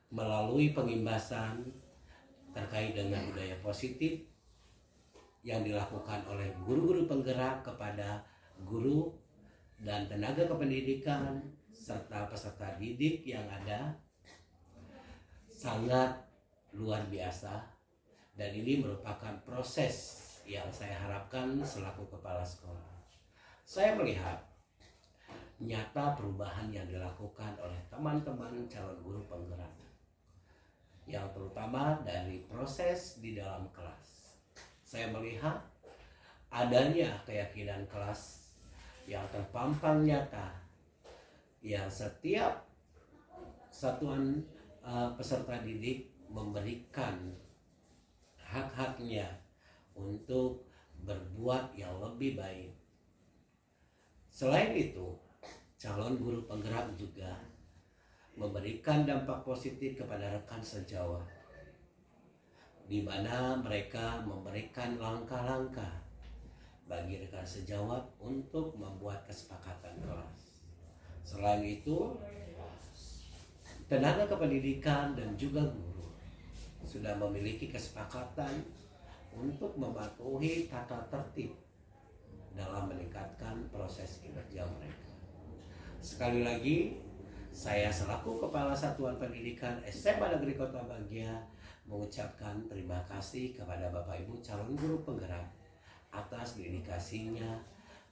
melalui pengimbasan terkait dengan budaya positif yang dilakukan oleh guru-guru penggerak kepada guru dan tenaga kependidikan serta peserta didik yang ada sangat luar biasa, dan ini merupakan proses yang saya harapkan selaku kepala sekolah. Saya melihat nyata perubahan yang dilakukan oleh teman-teman calon guru penggerak, yang terutama dari proses di dalam kelas. Saya melihat adanya keyakinan kelas yang terpampang nyata, yang setiap satuan peserta didik memberikan hak-haknya untuk berbuat yang lebih baik. Selain itu, calon guru penggerak juga memberikan dampak positif kepada rekan sejawat, di mana mereka memberikan langkah-langkah bagi rekan sejawat untuk membuat kesepakatan kelas. Selain itu, tenaga kependidikan dan juga guru sudah memiliki kesepakatan untuk mematuhi tata tertib dalam meningkatkan proses kinerja mereka. Sekali lagi, saya selaku Kepala Satuan Pendidikan SMA Negeri Kota Bahagia mengucapkan terima kasih kepada Bapak Ibu calon guru penggerak atas dedikasinya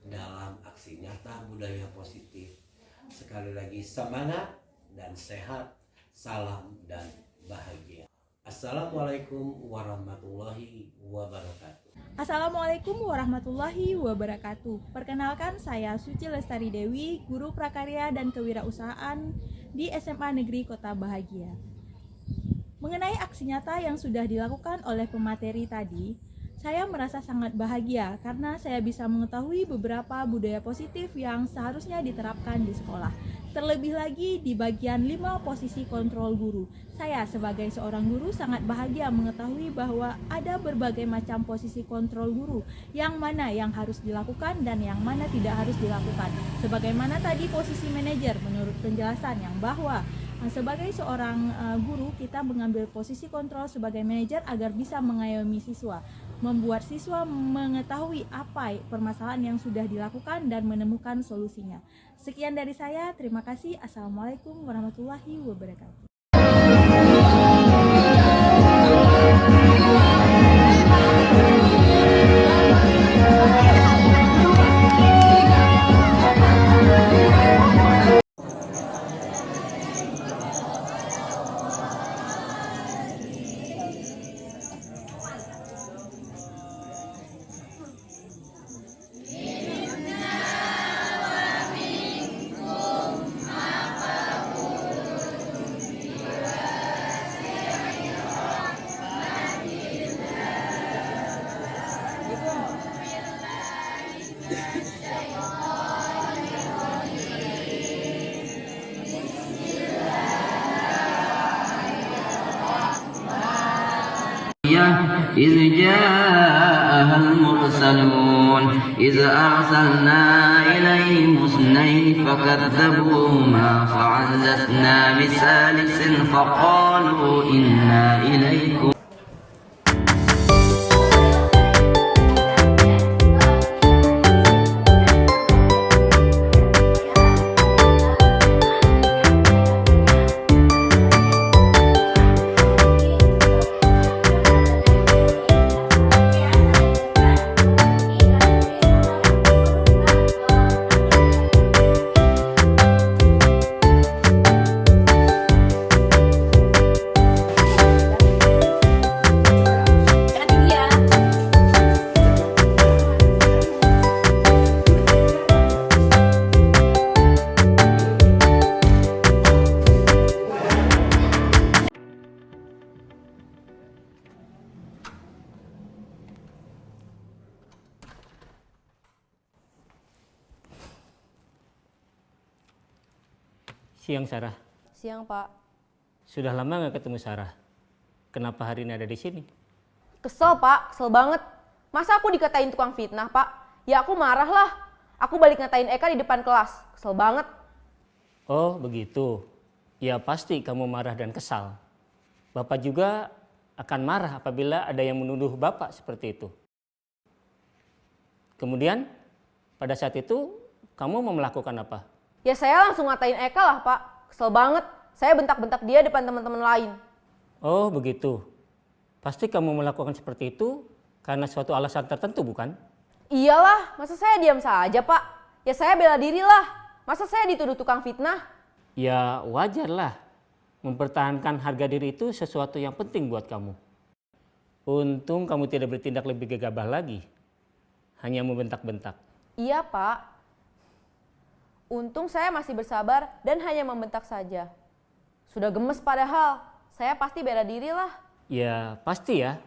dalam aksi nyata budaya positif. Sekali lagi semangat dan sehat, salam dan bahagia. Assalamualaikum warahmatullahi wabarakatuh. Assalamualaikum warahmatullahi wabarakatuh. Perkenalkan, saya Suci Lestari Dewi, Guru Prakarya dan Kewirausahaan di SMA Negeri Kota Bahagia. Mengenai aksi nyata yang sudah dilakukan oleh pemateri tadi, saya merasa sangat bahagia karena saya bisa mengetahui beberapa budaya positif yang seharusnya diterapkan di sekolah. Terlebih lagi di bagian 5 posisi kontrol guru. Saya sebagai seorang guru sangat bahagia mengetahui bahwa ada berbagai macam posisi kontrol guru, yang mana yang harus dilakukan dan yang mana tidak harus dilakukan. Sebagaimana tadi posisi manajer menurut penjelasan yang bahwa sebagai seorang guru, kita mengambil posisi kontrol sebagai manajer agar bisa mengayomi siswa, membuat siswa mengetahui apa permasalahan yang sudah dilakukan dan menemukan solusinya. Sekian dari saya, terima kasih. Assalamualaikum warahmatullahi wabarakatuh. إذ جاءها المرسلون إذ أرسلنا إليهم اثنين فكذبوهما فعززنا بثالث فقالوا إنا إليكم. Siang Sarah. Siang, Pak. Sudah lama nggak ketemu Sarah. Kenapa hari ini ada di sini? Kesel, Pak. Kesel banget. Masa aku dikatain tukang fitnah, Pak? Ya aku marah lah. Aku balik ngatain Eka di depan kelas. Kesel banget. Oh begitu. Ya pasti kamu marah dan kesal. Bapak juga akan marah apabila ada yang menuduh Bapak seperti itu. Kemudian pada saat itu kamu mau melakukan apa? Ya saya langsung ngatain Eka lah, Pak. Kesel banget. Saya bentak-bentak dia depan teman-teman lain. Oh begitu. Pasti kamu melakukan seperti itu karena suatu alasan tertentu bukan? Iyalah, masa saya diam saja, Pak? Ya saya bela diri lah. Masa saya dituduh tukang fitnah? Ya wajar lah. Mempertahankan harga diri itu sesuatu yang penting buat kamu. Untung kamu tidak bertindak lebih gegabah lagi. Hanya membentak-bentak. Iya, Pak. Untung saya masih bersabar dan hanya membentak saja. Sudah gemes padahal, saya pasti bela diri lah. Ya pasti ya,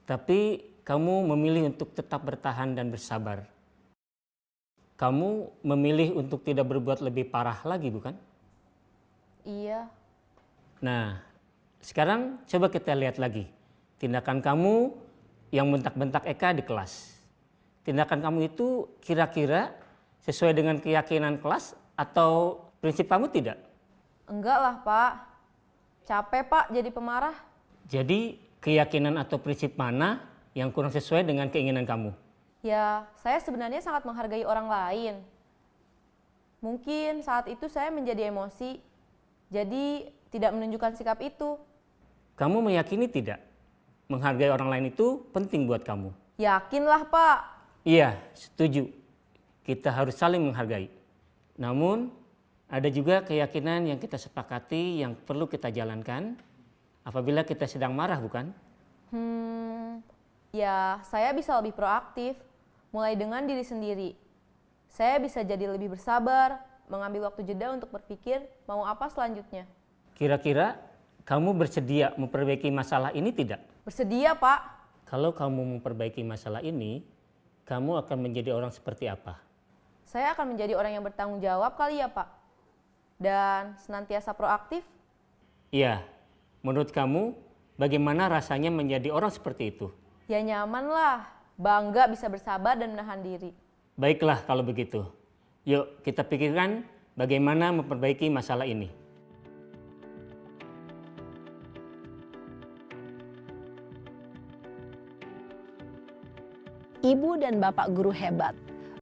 tapi kamu memilih untuk tetap bertahan dan bersabar. Kamu memilih untuk tidak berbuat lebih parah lagi bukan? Iya. Nah, sekarang coba kita lihat lagi. Tindakan kamu yang bentak-bentak Eka di kelas. Tindakan kamu itu kira-kira sesuai dengan keyakinan kelas atau prinsip kamu tidak? Enggak lah, Pak. Capek, Pak, jadi pemarah. Jadi keyakinan atau prinsip mana yang kurang sesuai dengan keinginan kamu? Ya, saya sebenarnya sangat menghargai orang lain. Mungkin saat itu saya menjadi emosi, jadi tidak menunjukkan sikap itu. Kamu meyakini tidak? Menghargai orang lain itu penting buat kamu. Yakinlah, Pak. Iya, setuju. Kita harus saling menghargai. Namun, ada juga keyakinan yang kita sepakati yang perlu kita jalankan apabila kita sedang marah, bukan? Ya, saya bisa lebih proaktif, mulai dengan diri sendiri. Saya bisa jadi lebih bersabar, mengambil waktu jeda untuk berpikir mau apa selanjutnya. Kira-kira Kamu bersedia memperbaiki masalah ini tidak? Bersedia, Pak. Kalau kamu memperbaiki masalah ini, kamu akan menjadi orang seperti apa? Saya akan menjadi orang yang bertanggung jawab kali ya, Pak. Dan senantiasa proaktif. Iya, menurut kamu bagaimana rasanya menjadi orang seperti itu? Ya nyaman lah, bangga bisa bersabar dan menahan diri. Baiklah kalau begitu. Yuk kita pikirkan bagaimana memperbaiki masalah ini. Ibu dan Bapak guru hebat,